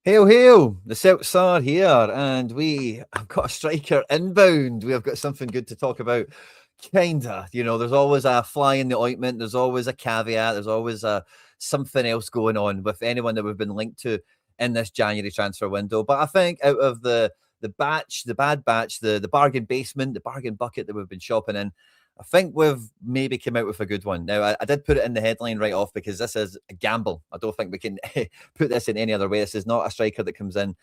Hail, hail, the Celts are here, and we have got a striker inbound. We have got something good to talk about. Kinda, there's always a fly in the ointment. There's always a caveat. There's always something else going on with anyone that we've been linked to in this January transfer window. But I think out of the bad batch, the bargain basement, the bargain bucket that we've been shopping in, I think we've maybe come out with a good one. Now, I did put it in the headline right off because this is a gamble. I don't think we can put this in any other way. This is not a striker that comes in,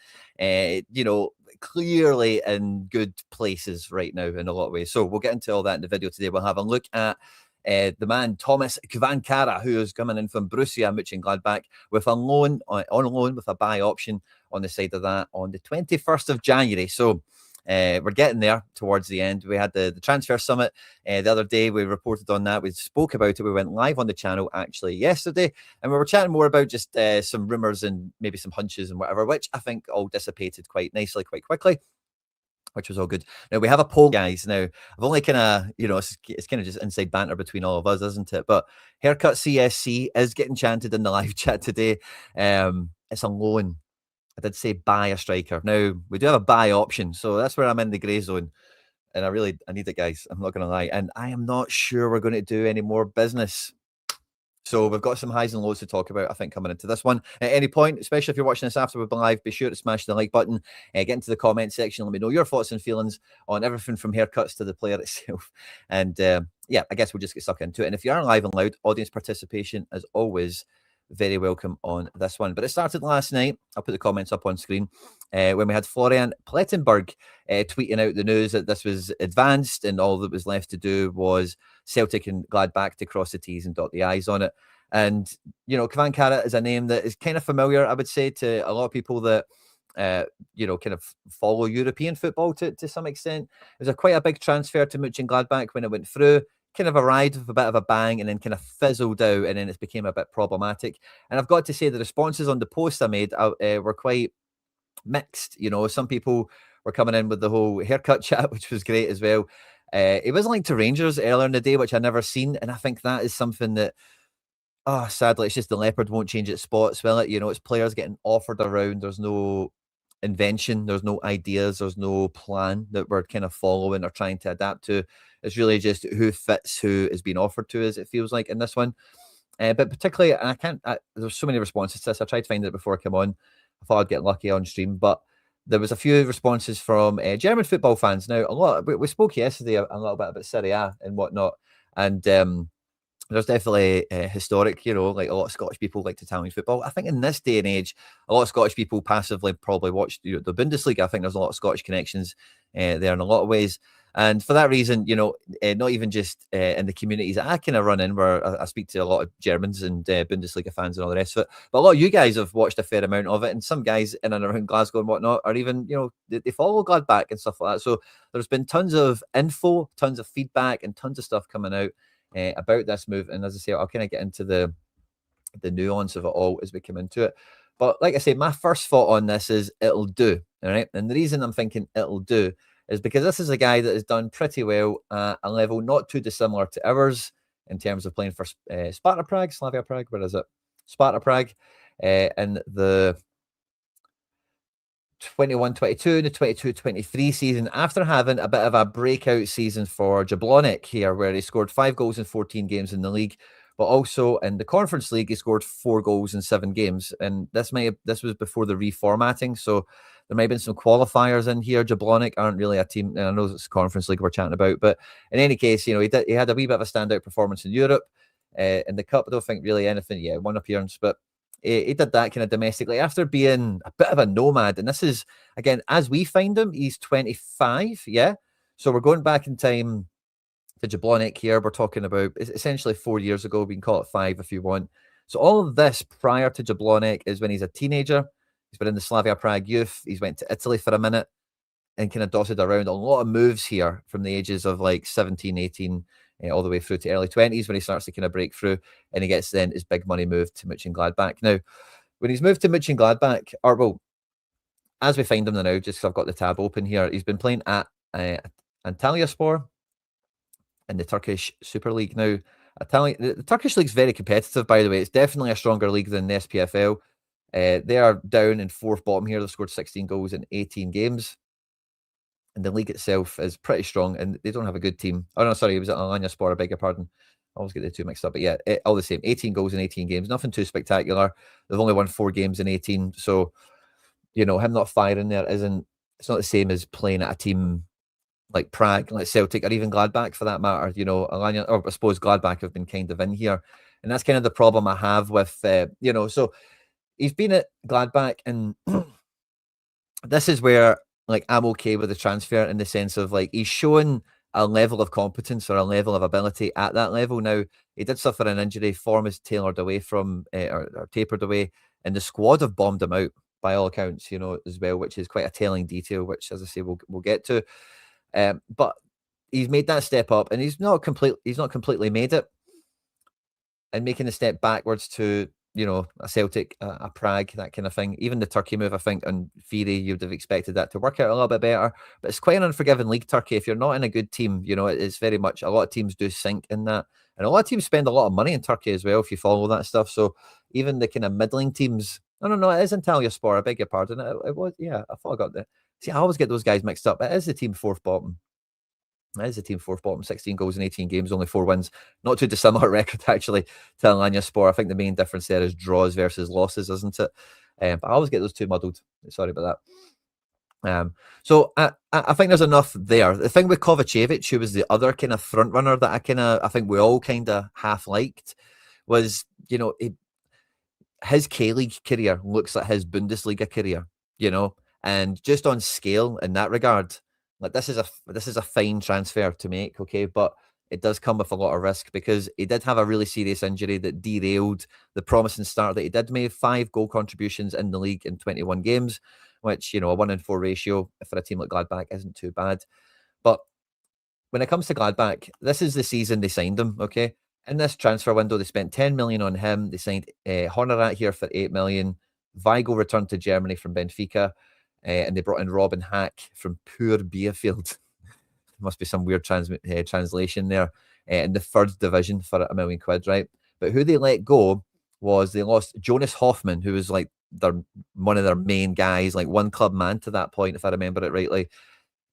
clearly in good places right now in a lot of ways. So we'll get into all that in the video today. We'll have a look at the man, Tomas Cvancara, who is coming in from Borussia Monchengladbach with a loan, on loan with a buy option on the side of that on the 21st of January. So we're getting there towards the end. We had the transfer summit the other day. We reported on that. We spoke about it. We went live on the channel actually yesterday, and we were chatting more about just some rumours and maybe some hunches and whatever, which I think all dissipated quite nicely, quite quickly, which was all good. Now, we have a poll, guys. Now, I've only kind of, it's kind of just inside banter between all of us, isn't it? But Haircut CSC is getting chanted in the live chat today. It's a loan. I did say buy a striker. Now, we do have a buy option, so that's where I'm in the grey zone. And I need it, guys. I'm not going to lie. And I am not sure we're going to do any more business. So we've got some highs and lows to talk about, I think, coming into this one. At any point, especially if you're watching this after we've been live, be sure to smash the like button. Get into the comment section. Let me know your thoughts and feelings on everything from haircuts to the player itself. And yeah, I guess we'll just get stuck into it. And if you are live and loud, audience participation, as always, very welcome on this one. But it started last night. I'll put the comments up on screen when we had Florian Plettenberg tweeting out the news that this was advanced and all that was left to do was Celtic and Gladbach to cross the T's and dot the I's on it. And, Cvancara is a name that is kind of familiar, I would say, to a lot of people that, kind of follow European football to some extent. It was quite a big transfer to Monchengladbach when it went through. Kind of arrived with a bit of a bang and then kind of fizzled out, and then it became a bit problematic. And I've got to say the responses on the post I made were quite mixed. Some people were coming in with the whole haircut chat, which was great as well. It was linked to Rangers earlier in the day, which I never seen, and I think that is something that, sadly, it's just the leopard won't change its spots, will it? It's players getting offered around. There's no invention, there's no ideas, there's no plan that we're kind of following or trying to adapt to. It's really just who fits who is being offered to, as it feels like in this one. But particularly, and there's so many responses to this. I tried to find it before I came on. I thought I'd get lucky on stream, but there was a few responses from German football fans. Now, we spoke yesterday a little bit about Serie A and whatnot, and there's definitely historic, like a lot of Scottish people liked Italian football. I think in this day and age, a lot of Scottish people passively probably watched the Bundesliga. I think there's a lot of Scottish connections there in a lot of ways. And for that reason, not even just in the communities that I kind of run in, where I speak to a lot of Germans and Bundesliga fans and all the rest of it, but a lot of you guys have watched a fair amount of it, and some guys in and around Glasgow and whatnot are even, they follow Gladbach and stuff like that. So there's been tons of info, tons of feedback, and tons of stuff coming out about this move. And as I say, I'll kind of get into the nuance of it all as we come into it. But like I say, my first thought on this is it'll do. All right. And the reason I'm thinking it'll do is because this is a guy that has done pretty well at a level not too dissimilar to ours in terms of playing for Sparta Prague, Slavia Prague, where is it? Sparta Prague in the 21-22 and the 22-23 season, after having a bit of a breakout season for Jablonec here, where he scored 5 goals in 14 games in the league, but also in the Conference League, he scored 4 goals in 7 games. And this was before the reformatting, so there may have been some qualifiers in here. Jablonec aren't really a team, and I know it's Conference League we're chatting about, but in any case, he had a wee bit of a standout performance in Europe. In the Cup, I don't think really anything, one appearance, but he did that kind of domestically after being a bit of a nomad. And this is, again, as we find him, he's 25, yeah? So we're going back in time to Jablonec here, we're talking about essentially 4 years ago. We can call it 5 if you want. So all of this prior to Jablonec is when he's a teenager. He's been in the Slavia Prague youth. He's went to Italy for a minute and kind of dotted around a lot of moves here from the ages of like 17, 18, all the way through to early 20s when he starts to kind of break through, and he gets then his big money move to Monchengladbach. Now, when he's moved to Monchengladbach, or well, as we find him now, just because I've got the tab open here, he's been playing at Antalyaspor in the Turkish Super League. Now, the Turkish league's very competitive, by the way. It's definitely a stronger league than the SPFL. They are down in 4th bottom here. They've scored 16 goals in 18 games. And the league itself is pretty strong, and they don't have a good team. Oh, no, sorry, it was at Alanyaspor, I beg your pardon. I always get the two mixed up. But yeah, all the same. 18 goals in 18 games. Nothing too spectacular. They've only won 4 games in 18. So, you know, him not firing there it's not the same as playing at a team like Prague, like Celtic, or even Gladbach for that matter. You know, Alanya, or I suppose Gladbach have been kind of in here. And that's kind of the problem I have with, you know, so he's been at Gladbach, and this is where, like, I'm okay with the transfer in the sense of, like, he's shown a level of competence or a level of ability at that level. Now, he did suffer an injury, form is tailored away from, or tapered away, and the squad have bombed him out by all accounts, you know, as well, which is quite a telling detail, which, as I say, we'll get to. But he's made that step up, and he's not completely made it. And making the step backwards to, you know, a Celtic, a Prague, that kind of thing. Even the Turkey move, I think, on theory, you'd have expected that to work out a little bit better. But it's quite an unforgiving league, Turkey. If you're not in a good team, you know, it's very much, a lot of teams do sink in that. And a lot of teams spend a lot of money in Turkey as well, if you follow that stuff. So even the kind of middling teams, no, it is Antalyaspor, I beg your pardon. It was, yeah, I thought I got that. See, I always get those guys mixed up. It is the team 4th bottom. It is the team 4th bottom, 16 goals in 18 games, only 4 wins. Not too dissimilar record, actually, to Alanyaspor. I think the main difference there is draws versus losses, isn't it? But I always get those two muddled. Sorry about that. So I think there's enough there. The thing with Kovacevic, who was the other kind of front runner that I think we all kind of half liked, was, you know, his K-League career looks like his Bundesliga career, you know, and just on scale in that regard, like this is a fine transfer to make, okay, but it does come with a lot of risk because he did have a really serious injury that derailed the promising start that he did. Made 5 goal contributions in the league in 21 games, which, you know, a 1-in-4 ratio for a team like Gladbach isn't too bad. But when it comes to Gladbach, this is the season they signed him, okay? In this transfer window, they spent 10 million on him. They signed Honorat here for 8 million. Weigl returned to Germany from Benfica, and they brought in Robin Hack from Poor Bierfield. Must be some weird translation there, in the 3rd division for £1 million, right? But who they let go was they lost Jonas Hoffman, who was like one of their main guys, like one club man to that point, if I remember it rightly,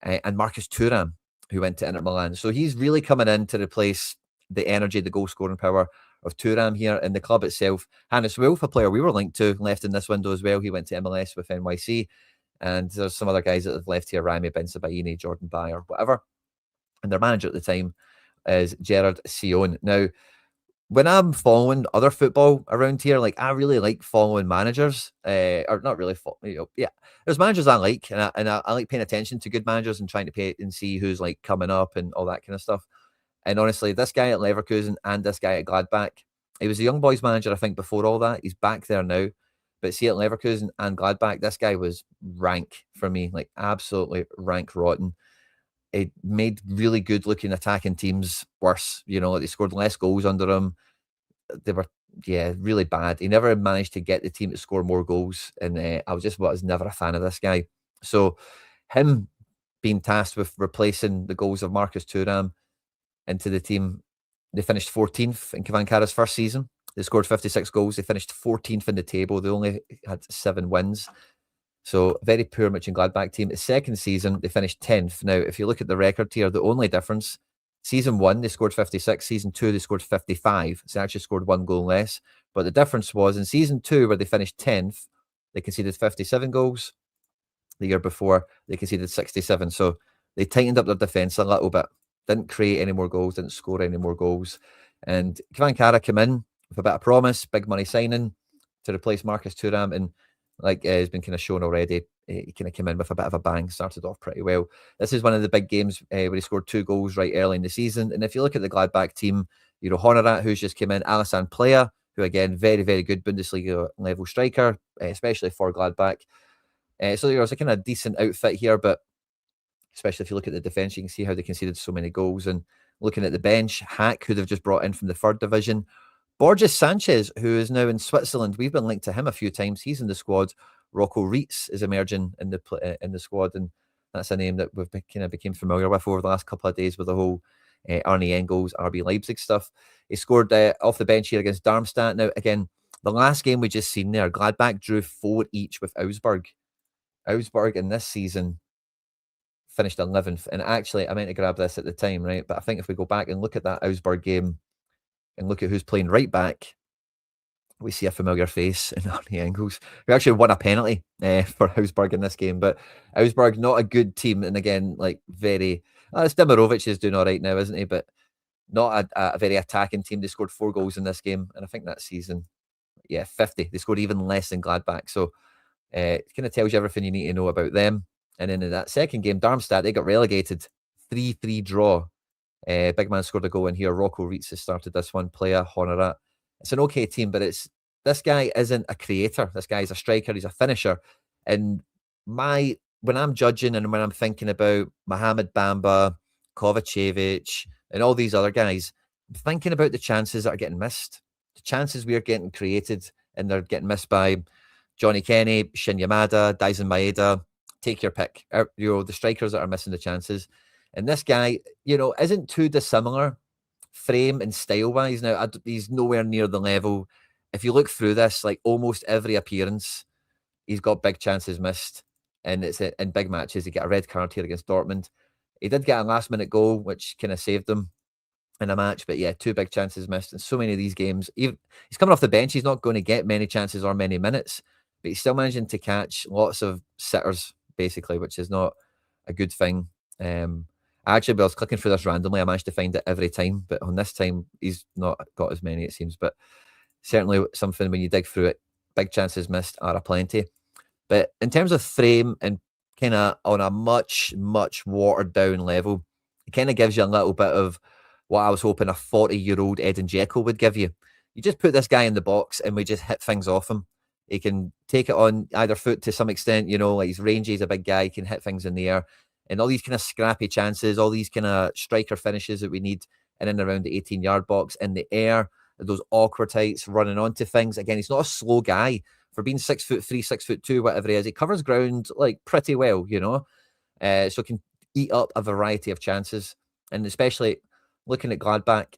and Marcus Thuram, who went to Inter Milan. So he's really coming in to replace the energy, the goal scoring power of Thuram here in the club itself. Hannes Wolf, a player we were linked to, left in this window as well. He went to MLS with NYC. And there's some other guys that have left here, Rami Bensabaini, Jordan Bayer, whatever. And their manager at the time is Gerard Sion. Now, when I'm following other football around here, like, I really like following managers, or not really, yeah. There's managers I like, and I like paying attention to good managers and trying to pay and see who's like coming up and all that kind of stuff. And honestly, this guy at Leverkusen and this guy at Gladbach, he was a young boys manager, I think, before all that. He's back there now. But see, at Leverkusen and Gladbach, this guy was rank for me, like absolutely rank rotten. It made really good looking attacking teams worse. You know, like they scored less goals under him. They were, yeah, really bad. He never managed to get the team to score more goals. And I was never a fan of this guy. So him being tasked with replacing the goals of Marcus Thuram into the team, they finished 14th in Cvancara's first season. They scored 56 goals. They finished 14th in the table. They only had 7 wins. So very poor Monchengladbach team. The second season, they finished 10th. Now, if you look at the record here, the only difference, season 1, they scored 56. Season 2, they scored 55. So they actually scored 1 goal less. But the difference was in season 2, where they finished 10th, they conceded 57 goals. The year before, they conceded 67. So they tightened up their defence a little bit. Didn't create any more goals, didn't score any more goals. And Cvancara came in with a bit of promise, big money signing to replace Marcus Thuram. And like has been kind of shown already. He kind of came in with a bit of a bang, started off pretty well. This is one of the big games where he scored 2 goals right early in the season. And if you look at the Gladbach team, Honorat, who's just came in, Alassane Plea, who again, very, very good Bundesliga level striker, especially for Gladbach. So there's a kind of decent outfit here, but especially if you look at the defence, you can see how they conceded so many goals. And looking at the bench, Hack, who they've just brought in from the 3rd division, Borges Sanchez, who is now in Switzerland. We've been linked to him a few times. He's in the squad. Rocco Reitz is emerging in the squad, and that's a name that we've kind of became familiar with over the last couple of days with the whole Arnie Engels, RB Leipzig stuff. He scored off the bench here against Darmstadt. Now, again, the last game we just seen there, Gladbach drew 4 each with Augsburg. Augsburg in this season finished 11th, and actually, I meant to grab this at the time, right? But I think if we go back and look at that Augsburg game and look at who's playing right back, we see a familiar face in Arnie Engels, who actually won a penalty for Augsburg in this game. But Augsburg, not a good team. And again, like very... Stimirovic is doing all right now, isn't he? But not a very attacking team. They scored 4 goals in this game. And I think that season, 50. They scored even less than Gladbach. So it kind of tells you everything you need to know about them. And then in that second game, Darmstadt, they got relegated. 3-3 draw. Big man scored a goal in here. Rocco Reitz has started this one. Player, Honorat. It's an okay team, but this guy isn't a creator. This guy's a striker. He's a finisher. And when I'm judging and when I'm thinking about Mohamed Bamba, Kovacevic, and all these other guys, I'm thinking about the chances that are getting missed. The chances we are getting created and they're getting missed by Johnny Kenny, Shin Yamada, Daisen Maeda. Take your pick. The strikers that are missing the chances. And this guy, isn't too dissimilar frame and style-wise. Now, he's nowhere near the level. If you look through this, like almost every appearance, he's got big chances missed. And it's in big matches. He got a red card here against Dortmund. He did get a last-minute goal, which kind of saved him in a match. But 2 big chances missed in so many of these games. He's coming off the bench. He's not going to get many chances or many minutes. But he's still managing to catch lots of sitters, basically, which is not a good thing. Actually, I was clicking through this randomly. I managed to find it every time, but on this time, he's not got as many, it seems. But certainly something when you dig through it, big chances missed are aplenty. But in terms of frame and kind of on a much, much watered down level, it kind of gives you a little bit of what I was hoping a 40-year-old Edin Dzeko would give you. You just put this guy in the box and we just hit things off him. He can take it on either foot to some extent, like he's rangy, he's a big guy, he can hit things in the air. And all these kind of scrappy chances, all these kind of striker finishes that we need in and around the 18-yard box, in the air, those awkward heights, running onto things. Again, he's not a slow guy. For being 6'3", 6'2", whatever he is, he covers ground like pretty well, so can eat up a variety of chances. And especially looking at Gladbach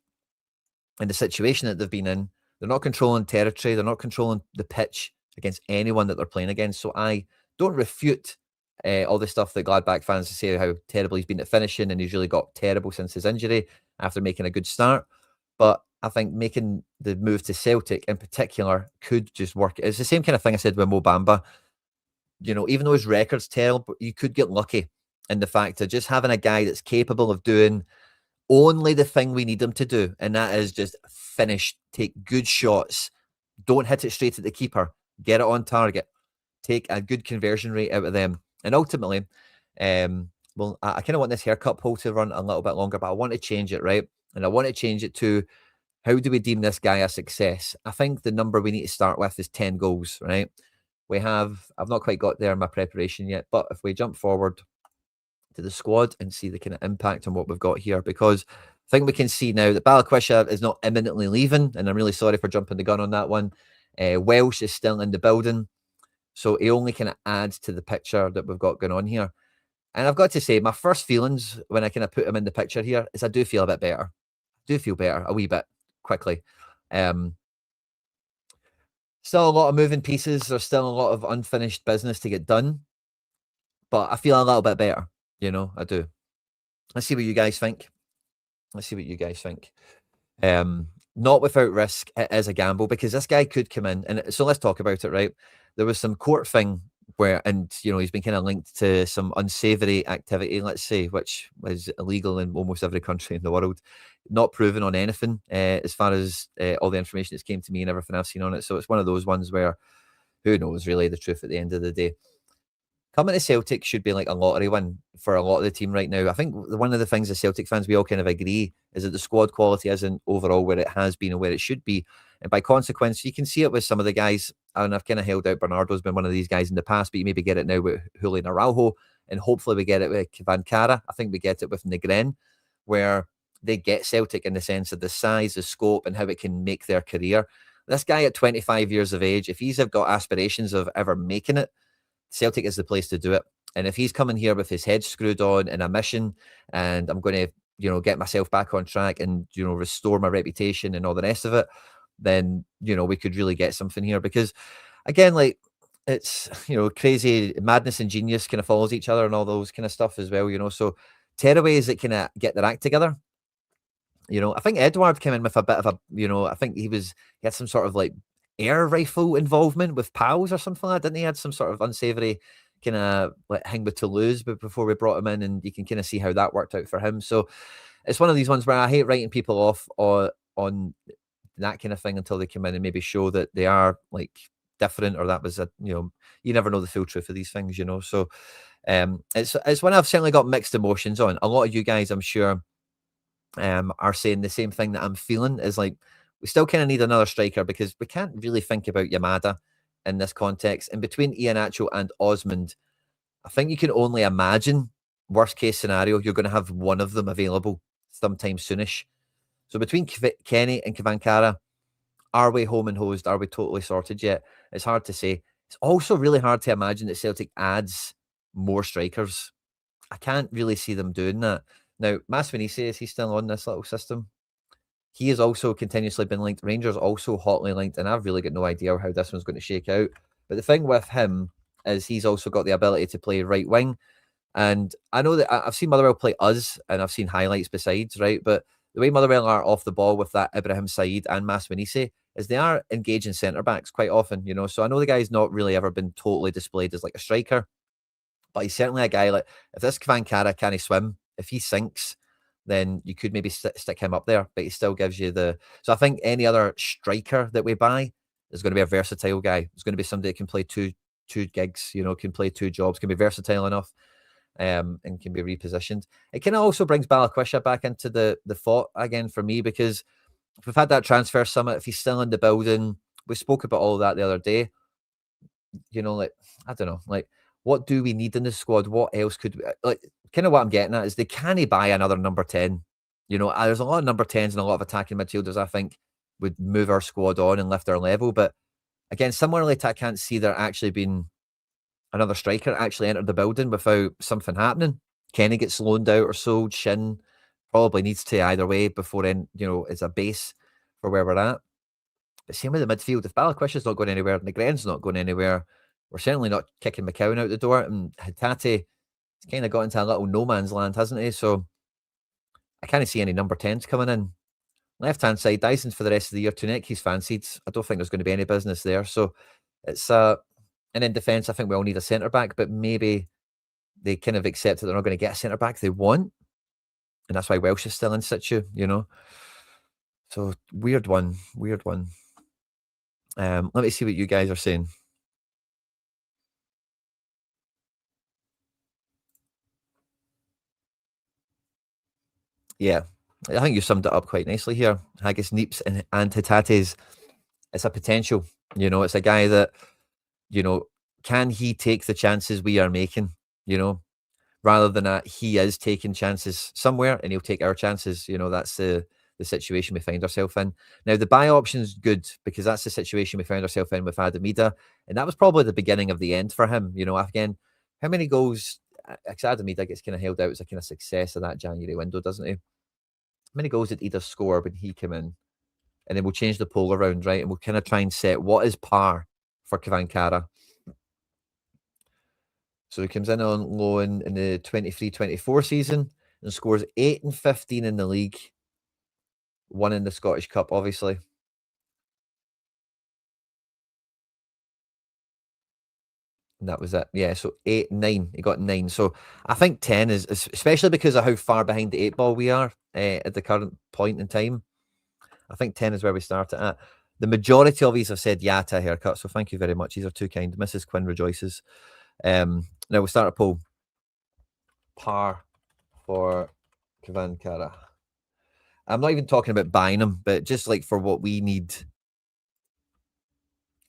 and the situation that they've been in, they're not controlling territory, they're not controlling the pitch against anyone that they're playing against. So I don't refute all the stuff that Gladbach fans say how terrible he's been at finishing, and he's really got terrible since his injury after making a good start. But I think making the move to Celtic in particular could just work. It's the same kind of thing I said with Mo Bamba. Even though his record's terrible, you could get lucky in the fact of just having a guy that's capable of doing only the thing we need him to do, and that is just finish, take good shots, don't hit it straight at the keeper, get it on target, take a good conversion rate out of them. And ultimately, I kind of want this haircut poll to run a little bit longer, but I want to change it, right? And I want to change it to, how do we deem this guy a success? I think the number we need to start with is 10 goals, right? I've not quite got there in my preparation yet, but if we jump forward to the squad and see the kind of impact on what we've got here, because I think we can see now that Balikwisha is not imminently leaving, and I'm really sorry for jumping the gun on that one. Welsh is still in the building, so he only kind of adds to the picture that we've got going on here. And I've got to say, my first feelings when I kind of put him in the picture here is I do feel a bit better. I do feel better a wee bit quickly. Still a lot of moving pieces. There's still a lot of unfinished business to get done, but I feel a little bit better. I do. Let's see what you guys think. Not without risk. It is a gamble because this guy could come in. And so let's talk about it, right? There was some court thing where, and he's been kind of linked to some unsavory activity, let's say, which was illegal in almost every country in the world, not proven on anything as far as all the information that's came to me and everything I've seen on it. So it's one of those ones where who knows, really, the truth at the end of the day. Coming to Celtic should be like a lottery win for a lot of the team right now. I think one of the things as Celtic fans, we all kind of agree, is that the squad quality isn't overall where it has been and where it should be. And by consequence, you can see it with some of the guys. And I've kind of held out Bernardo's been one of these guys in the past, but you maybe get it now with Julian Araujo. And hopefully we get it with Cvancara. I think we get it with Negren, where they get Celtic in the sense of the size, the scope, and how it can make their career. This guy at 25 years of age, if he's got aspirations of ever making it, Celtic is the place to do it. And if he's coming here with his head screwed on and a mission, and I'm going to, get myself back on track and, restore my reputation and all the rest of it, then, we could really get something here. Because, again, like, it's, crazy madness and genius kind of follows each other and all those kind of stuff as well, So tearaways that kind of get their act together. I think Edward came in with a bit of a, I think he had some sort of like air rifle involvement with PALs or something like that, didn't he? Had some sort of unsavory kind of like hang with Toulouse before we brought him in, and you can kind of see how that worked out for him. So it's one of these ones where I hate writing people off on that kind of thing until they come in and maybe show that they are like different, or that was you never know the full truth of these things, So it's one I've certainly got mixed emotions on. A lot of you guys, I'm sure, are saying the same thing that I'm feeling, is like, we still kind of need another striker because we can't really think about Yamada in this context. And between Iheanacho and Osmond, I think you can only imagine, worst case scenario, you're going to have one of them available sometime soonish. So between Kenny and Cvancara, are we home and hosed? Are we totally sorted yet? It's hard to say. It's also really hard to imagine that Celtic adds more strikers. I can't really see them doing that. Now, Masvinise, is he still on this little system? He has also continuously been linked. Rangers also hotly linked, and I've really got no idea how this one's going to shake out. But the thing with him is he's also got the ability to play right wing. And I know that I've seen Motherwell play us, and I've seen highlights besides, right? But the way Motherwell are off the ball with that Ibrahim Said and Masvinise is they are engaging centre-backs quite often, So I know the guy's not really ever been totally displayed as like a striker, but he's certainly a guy like, if this Cvancara can't swim, if he sinks, then you could maybe stick him up there, but he still gives you the... So I think any other striker that we buy is going to be a versatile guy. It's going to be somebody that can play two gigs, can play two jobs, can be versatile enough, and can be repositioned. It kind of also brings Balikwisha back into the thought again for me, because if we've had that transfer summit, if he's still in the building, we spoke about all that the other day, like, I don't know, like, what do we need in the squad? What else could we, like, kind of what I'm getting at is they can't buy another number 10. There's a lot of number 10s and a lot of attacking midfielders I think would move our squad on and lift our level. But again, similarly, I can't see there actually being another striker actually enter the building without something happening. Kenny gets loaned out or sold. Shin probably needs to either way before then, as a base for where we're at. But same with the midfield. If Balikwisha's not going anywhere, Negren's not going anywhere, we're certainly not kicking McCowan out the door. And Hatate has kind of got into a little no man's land, hasn't he? So I can't see any number 10s coming in. Left-hand side, Dyson's for the rest of the year. Tunek, he's fancied. I don't think there's going to be any business there. So it's and in defence, I think we all need a centre-back, but maybe they kind of accept that they're not going to get a centre-back they want. And that's why Welsh is still in situ, So weird one. Let me see what you guys are saying. Yeah, I think you summed it up quite nicely here. Haggis, Neeps, and Hitates. It's a potential. It's a guy that, can he take the chances we are making? Rather than that, he is taking chances somewhere, and he'll take our chances. That's the situation we find ourselves in. Now, the buy option's good because that's the situation we found ourselves in with Adamida, and that was probably the beginning of the end for him. Again, how many goals? Because Adamida gets kind of held out as a kind of success of that January window, doesn't he? How many goals did Ida score when he came in? And then we'll change the poll around, right? And we'll kind of try and set what is par for Cvancara. So he comes in on loan in the 23-24 season and scores 8 and 15 in the league. 1 in the Scottish Cup, obviously. And that was it. Yeah, so 8, 9. He got 9. So I think 10 is, especially because of how far behind the 8 ball we are at the current point in time. I think 10 is where we started at. The majority of these have said yeah to a haircut, so thank you very much. These are too kind. Mrs. Quinn rejoices. Now we'll start a poll. Par for Cvancara. I'm not even talking about buying him, but just like for what we need.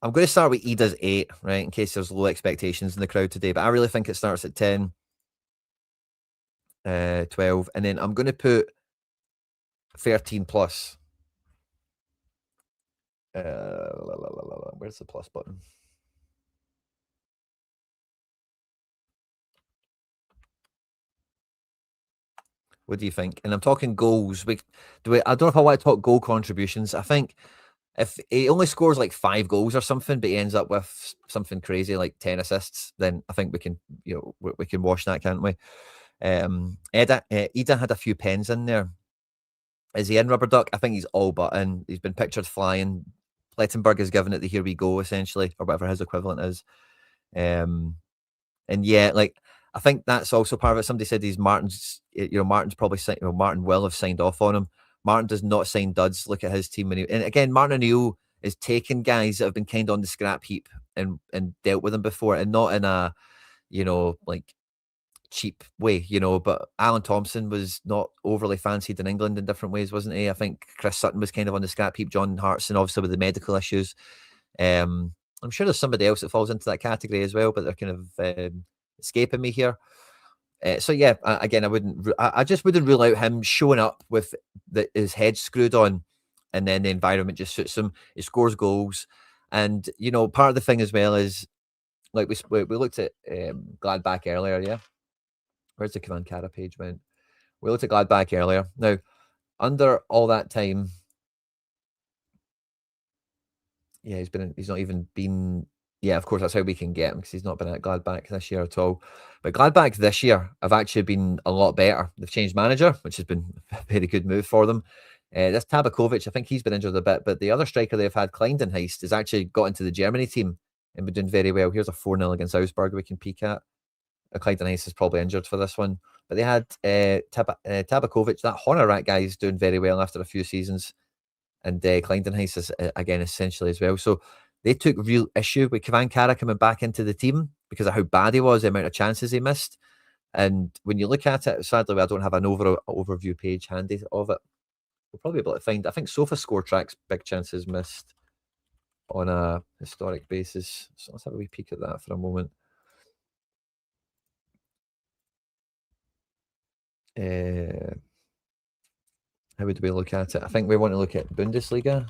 I'm going to start with Ida's 8, right, in case there's low expectations in the crowd today, but I really think it starts at 10, 12, and then I'm going to put 13 plus. Where's the plus button? What do you think? And I'm talking goals. I don't know if I want to talk goal contributions. I think if he only scores like 5 goals or something, but he ends up with something crazy like 10 assists, then I think we can, we can wash that, can't we? Ida had a few pens in there. Is he in, Rubber Duck? I think he's all but in. He's been pictured flying. Plettenberg has given it the here we go, essentially, or whatever his equivalent is. And yeah, like, I think that's also part of it. Somebody said Martin's probably signed, Martin will have signed off on him. Martin does not sign duds. Look at his team. And again, Martin O'Neill is taking guys that have been kind of on the scrap heap and dealt with them before, and not in a, like, cheap way, but Alan Thompson was not overly fancied in England in different ways, wasn't he? I think Chris Sutton was kind of on the scrap heap. John Hartson, obviously, with the medical issues. I'm sure there's somebody else that falls into that category as well, but they're kind of escaping me here. So yeah, again, I just wouldn't rule out him showing up with his head screwed on, and then the environment just suits him. He scores goals, and part of the thing as well is, like, we looked at Gladbach earlier, yeah. Where's the Cvancara page went? We looked at Gladbach earlier. Now, under all that time, yeah, he's not even been. Yeah, of course, that's how we can get him, because he's not been at Gladbach this year at all. But Gladbach this year have actually been a lot better. They've changed manager, which has been a very good move for them. This Tabakovic, I think he's been injured a bit, but the other striker they've had, Kleindenheist, has actually got into the Germany team and been doing very well. Here's a 4-0 against Augsburg we can peek at. Kleindenheist is probably injured for this one. But they had Tabakovic, that Honorat guy, is doing very well after a few seasons. And Kleindenheist is, again, essentially as well. So they took real issue with Cvancara coming back into the team because of how bad he was, the amount of chances he missed. And when you look at it, sadly, I don't have an overview page handy of it. We'll probably be able to find, I think Sofa Score tracks big chances missed on a historic basis. So let's have a wee peek at that for a moment. How would we look at it? I think we want to look at Bundesliga.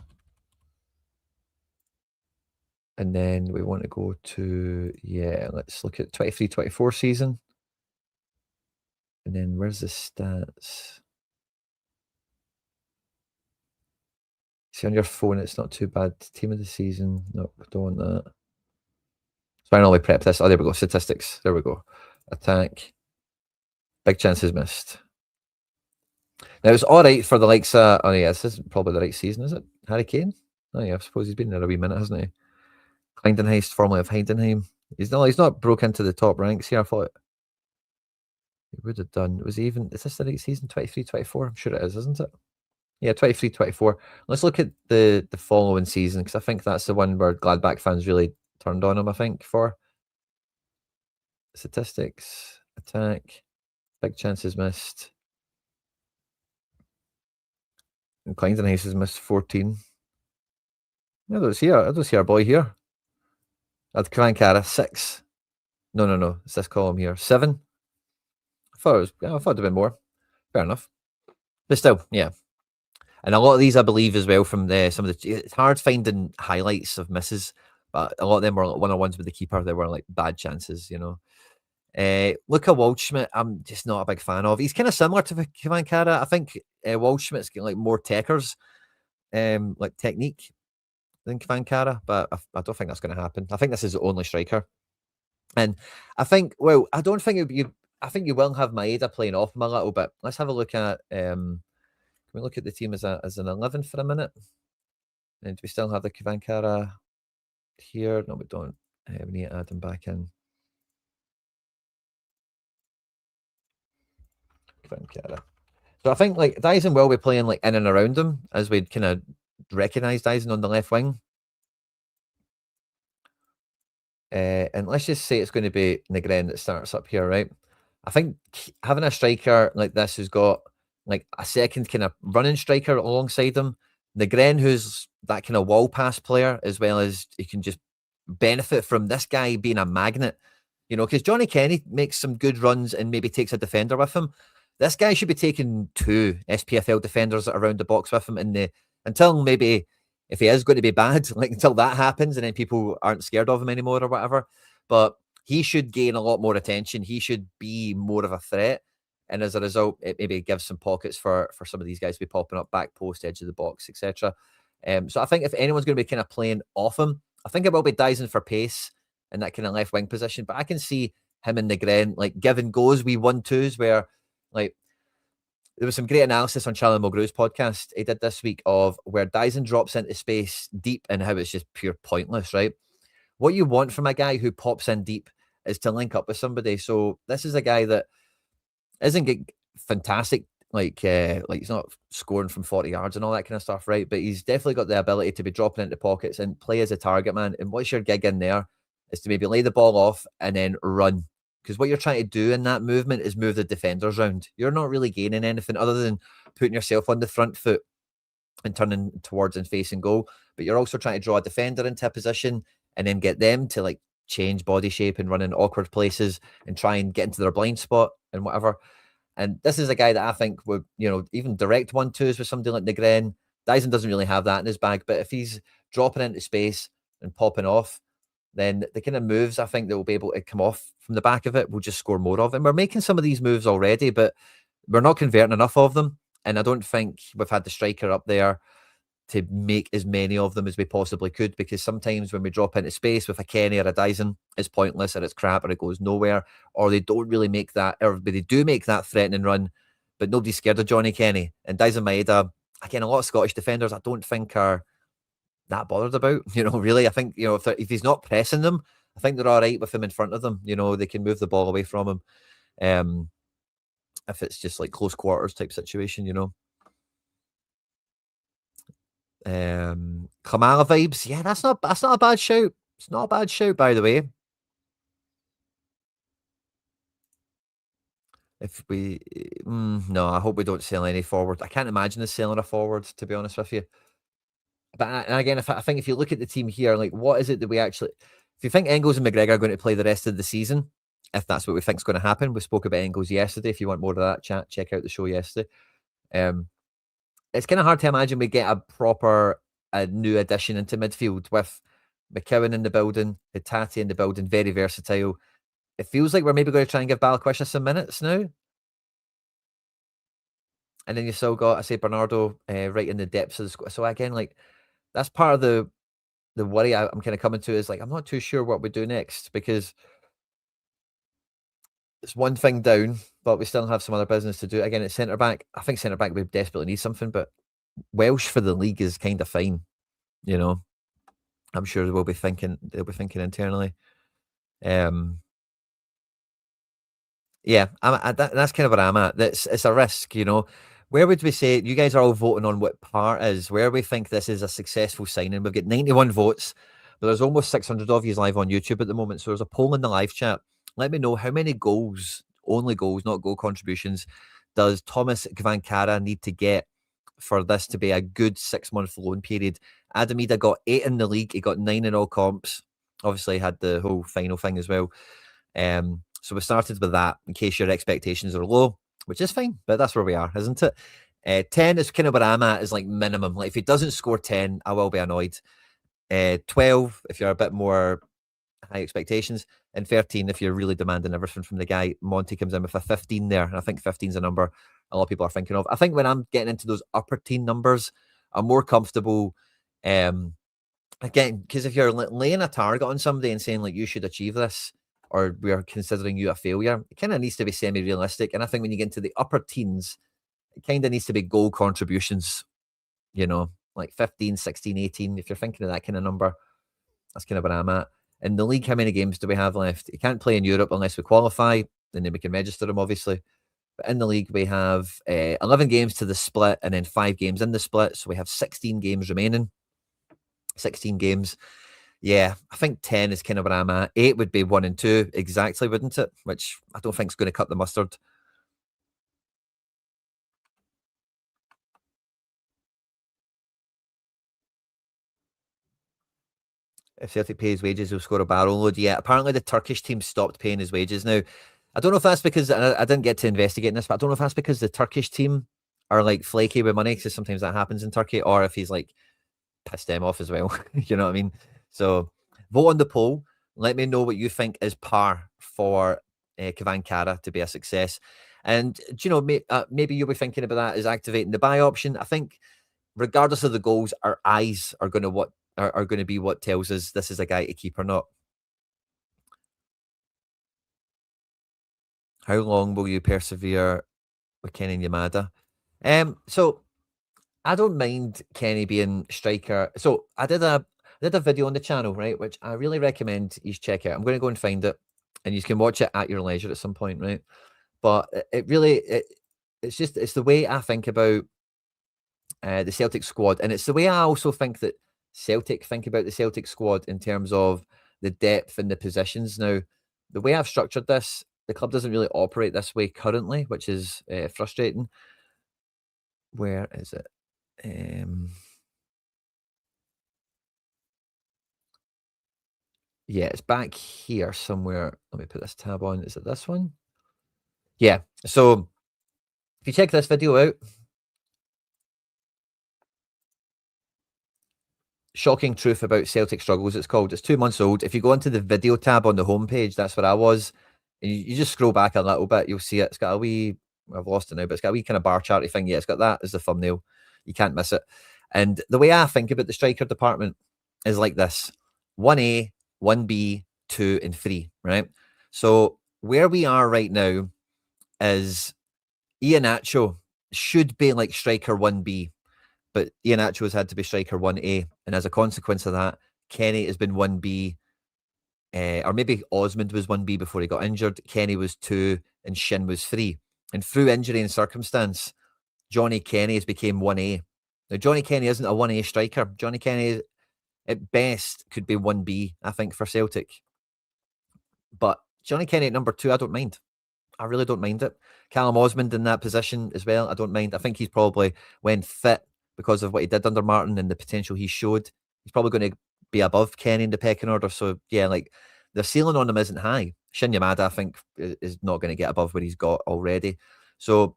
And then we want to go to, let's look at 23-24 season. And then where's the stats? See, on your phone, it's not too bad. Team of the season. No, we don't want that. So I normally prep this. Oh, there we go. Statistics. There we go. Attack. Big chances missed. Now, it's all right for the likes of, oh yeah, this isn't probably the right season, is it? Harry Kane? Oh yeah, I suppose he's been there a wee minute, hasn't he? Kleindenheist, formerly of Heidenheim. He's not broke into the top ranks here. I thought he would have done. Is this the right season? 23-24? I'm sure it is, isn't it? Yeah, 23-24. Let's look at the following season, because I think that's the one where Gladbach fans really turned on him, I think, for statistics, attack, big chances missed. And Kleindenheist has missed 14. I don't see our boy here. At Cvancara, 6. No. It's this column here. 7. I thought it'd have been more. Fair enough. But still, yeah. And a lot of these, I believe, as well, from some of the. It's hard finding highlights of misses, but a lot of them were like one-on-ones with the keeper. They were like bad chances, Luka Waldschmidt, I'm just not a big fan of. He's kind of similar to Cvancara. I think Waldschmidt's got like more techers, like technique, than Cvancara, but I don't think that's going to happen. I think this is the only striker. And I think, I don't think it would be. I think you will have Maeda playing off him a little bit. Let's have a look at. Can we look at the team as an 11 for a minute? And do we still have the Cvancara here? No, we don't. We need to add him back in. Cvancara. So I think like Dyson will be playing like in and around him as we kind of recognise Dyson on the left wing. And let's just say it's going to be Negren that starts up here, right? I think having a striker like this who's got like a second kind of running striker alongside him, Negren, who's that kind of wall pass player, as well as he can just benefit from this guy being a magnet, you know, because Johnny Kenny makes some good runs and maybe takes a defender with him. This guy should be taking 2 SPFL defenders around the box with him until maybe if he is going to be bad, like until that happens and then people aren't scared of him anymore or whatever. But he should gain a lot more attention. He should be more of a threat. And as a result, it maybe gives some pockets for some of these guys to be popping up, back post, edge of the box, etc. So I think if anyone's going to be kind of playing off him, I think it will be Dyson for pace in that kind of left wing position. But I can see him and Negren like giving goes, we 1-2s where like there was some great analysis on Charlie Mulgrew's podcast he did this week of where Dyson drops into space deep and how it's just pure pointless, right? What you want from a guy who pops in deep is to link up with somebody. So this is a guy that isn't fantastic, like he's not scoring from 40 yards and all that kind of stuff, right? But he's definitely got the ability to be dropping into pockets and play as a target man. And what's your gig in there is to maybe lay the ball off and then run. Because what you're trying to do in that movement is move the defenders around. You're not really gaining anything other than putting yourself on the front foot and turning towards and facing goal. But you're also trying to draw a defender into a position and then get them to like change body shape and run in awkward places and try and get into their blind spot and whatever. And this is a guy that I think would, you know, even direct 1-2s with somebody like Negren. Dyson doesn't really have that in his bag, but if he's dropping into space and popping off, then the kind of moves I think that will be able to come off from the back of it will just score more of. And we're making some of these moves already, but we're not converting enough of them. And I don't think we've had the striker up there to make as many of them as we possibly could, because sometimes when we drop into space with a Kenny or a Dyson, it's pointless or it's crap or it goes nowhere, or they don't really make that, or they do make that threatening run, but nobody's scared of Johnny Kenny. And Dyson Maeda, again, a lot of Scottish defenders I don't think are that bothered about, you know, really. I think, you know, if he's not pressing them, I think they're all right with him in front of them. You know, they can move the ball away from him. If it's just like close quarters type situation, you know. Kamala vibes. Yeah, that's not a bad shout. It's not a bad shout, by the way. If we no, I hope we don't sell any forward. I can't imagine us selling a forward, to be honest with you. But and again, I think if you look at the team here, like what is it that we actually, if you think Engels and McGregor are going to play the rest of the season, if that's what we think is going to happen, we spoke about Engels yesterday. If you want more of that chat, check out the show yesterday. It's kind of hard to imagine we get a new addition into midfield with McCowan in the building, Hatate in the building, very versatile. It feels like we're maybe going to try and give Balakwisha some minutes now. And then you still got, I say, Bernardo right in the depths of the squad. So again, like that's part of the worry I'm kind of coming to is like, I'm not too sure what we do next, because it's one thing down, but we still have some other business to do. Again, at centre back, I think centre back we desperately need something, but Welsh for the league is kind of fine, you know. I'm sure they'll be thinking internally. Yeah, that's kind of where I'm at. It's a risk, you know. Where would we say, you guys are all voting on what part is, where we think this is a successful signing? We've got 91 votes, but there's almost 600 of you live on YouTube at the moment. So there's a poll in the live chat. Let me know how many goals, only goals, not goal contributions, does Tomas Cvancara need to get for this to be a good 6-month loan period? Adam Ida got 8 in the league. He got 9 in all comps. Obviously had the whole final thing as well. So we started with that in case your expectations are low, which is fine, but that's where we are, isn't it? 10 is kind of where I'm at, is like minimum. Like if he doesn't score 10, I will be annoyed. 12, if you're a bit more high expectations, and 13 if you're really demanding everything from the guy. Monty comes in with a 15 there, and I think 15 is a number a lot of people are thinking of. I think when I'm getting into those upper teen numbers, I'm more comfortable. Again, because if you're laying a target on somebody and saying like you should achieve this, or we're considering you a failure, it kind of needs to be semi-realistic. And I think when you get into the upper teens, it kind of needs to be goal contributions, you know, like 15, 16, 18. If you're thinking of that kind of number, that's kind of where I'm at. In the league, how many games do we have left? You can't play in Europe unless we qualify, and then we can register them, obviously. But in the league, we have 11 games to the split and then 5 games in the split. So we have 16 games remaining. 16 games. Yeah, I think 10 is kind of where I'm at. 8 would be 1 and 2 exactly, wouldn't it? Which I don't think is going to cut the mustard. If Celtic pay his wages, he'll score a barrel load. Yeah, apparently the Turkish team stopped paying his wages now. I don't know if that's because I didn't get to investigate this, but I don't know if that's because the Turkish team are like flaky with money, because sometimes that happens in Turkey, or if he's like pissed them off as well. You know what I mean? So vote on the poll. Let me know what you think is par for Cvancara to be a success. And do you know, maybe you'll be thinking about that as activating the buy option. I think regardless of the goals, our eyes are going to are going to be what tells us this is a guy to keep or not. How long will you persevere with Kenny Yamada? So I don't mind Kenny being striker. So I did a video on the channel, right, which I really recommend you check out. I'm going to go and find it, and you can watch it at your leisure at some point, right? But it's the way I think about the Celtic squad, and it's the way I also think that Celtic think about the Celtic squad in terms of the depth and the positions. Now, the way I've structured this, the club doesn't really operate this way currently, which is frustrating. Where is it? Yeah, it's back here somewhere. Let me put this tab on. Is it this one? Yeah. So if you check this video out, Shocking Truth About Celtic Struggles, it's called. It's 2 months old. If you go into the video tab on the homepage, that's where I was. And you just scroll back a little bit, you'll see it. It's got a wee, I've lost it now, but it's got a wee kind of bar charty thing. Yeah, it's got that as the thumbnail. You can't miss it. And the way I think about the striker department is like this: 1A, 1B, 2, and 3, right? So where we are right now is Iheanacho should be like striker 1B, but Iheanacho has had to be striker 1A. And as a consequence of that, Kenny has been 1B, or maybe Osmond was 1B before he got injured. Kenny was 2, and Shin was 3. And through injury and circumstance, Johnny Kenny has became 1A. Now, Johnny Kenny isn't a 1A striker. Johnny Kenny, at best, could be 1B, I think, for Celtic. But Johnny Kenny at number 2, I don't mind. I really don't mind it. Callum Osmond in that position as well, I don't mind. I think he's probably, when fit, because of what he did under Martin and the potential he showed, he's probably going to be above Kenny in the pecking order. So, yeah, like the ceiling on him isn't high. Shin Yamada, I think, is not going to get above what he's got already. So,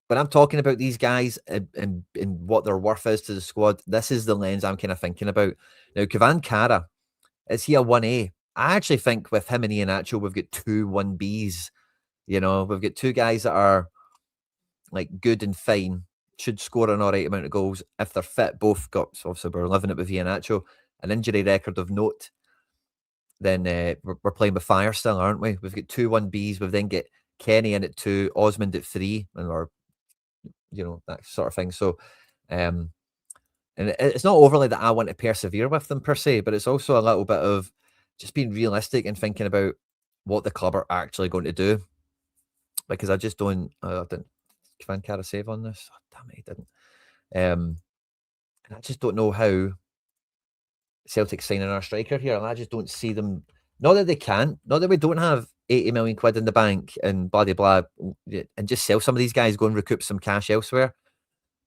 when I'm talking about these guys and what their worth is to the squad, this is the lens I'm kind of thinking about. Now, Cvancara, is he a 1A? I actually think with him and Iheanacho, we've got 2 1Bs. You know, we've got 2 guys that are like good and fine, should score an all right amount of goals if they're fit. Both got, so obviously we're living it with Iheanacho, an injury record of note. Then we're playing with fire still, aren't we? We've got 2 1Bs. We've then got Kenny in at 2, Osmond at 3, and or that sort of thing. So, and it's not overly that I want to persevere with them per se, but it's also a little bit of just being realistic and thinking about what the club are actually going to do. Because I just don't. I didn't. Cvancara save on this? Oh, damn it, he didn't. And I just don't know how Celtic signing our striker here, and I just don't see them. Not that they can't. Not that we don't have 80 million quid in the bank and blah blah blah, and just sell some of these guys, go and recoup some cash elsewhere.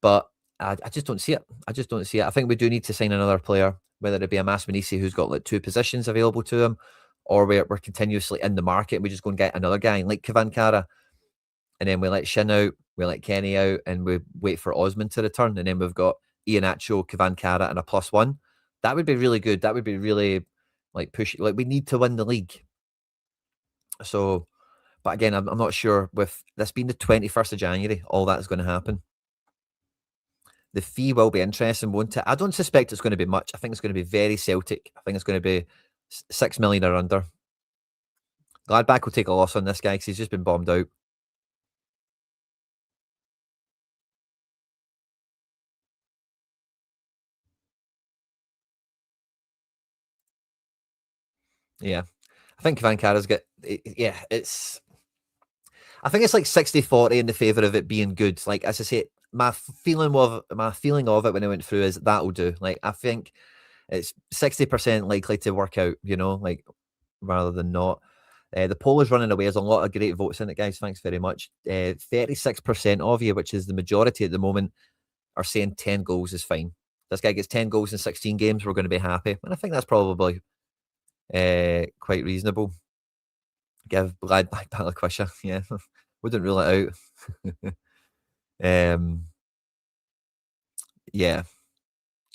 But I just don't see it. I just don't see it. I think we do need to sign another player, whether it be a Masmanisi who's got like 2 positions available to him, or we're continuously in the market and we just go and get another guy like Cvancara, and then we let Shin out, we let Kenny out, and we wait for Osmond to return, and then we've got Iheanacho, Cvancara, and a +1. That would be really good. That would be really like push. Like we need to win the league. So, but again, I'm not sure with this being the 21st of January, all that is going to happen. The fee will be interesting, won't it? I don't suspect it's going to be much. I think it's going to be very Celtic. I think it's going to be 6 million or under. Gladbach will take a loss on this guy because he's just been bombed out. Yeah. I think Cra's got, yeah, it's, I think it's like 60-40 in the favour of it being good. Like, as I say, my feeling of it when I went through is that'll do. Like, I think it's 60% likely to work out, you know, like, rather than not. The poll is running away. There's a lot of great votes in it, guys. Thanks very much. 36% of you, which is the majority at the moment, are saying 10 goals is fine. This guy gets 10 goals in 16 games, we're going to be happy. And I think that's probably quite reasonable. Give Gladbach Balikwisha. Yeah, wouldn't rule it out. Yeah,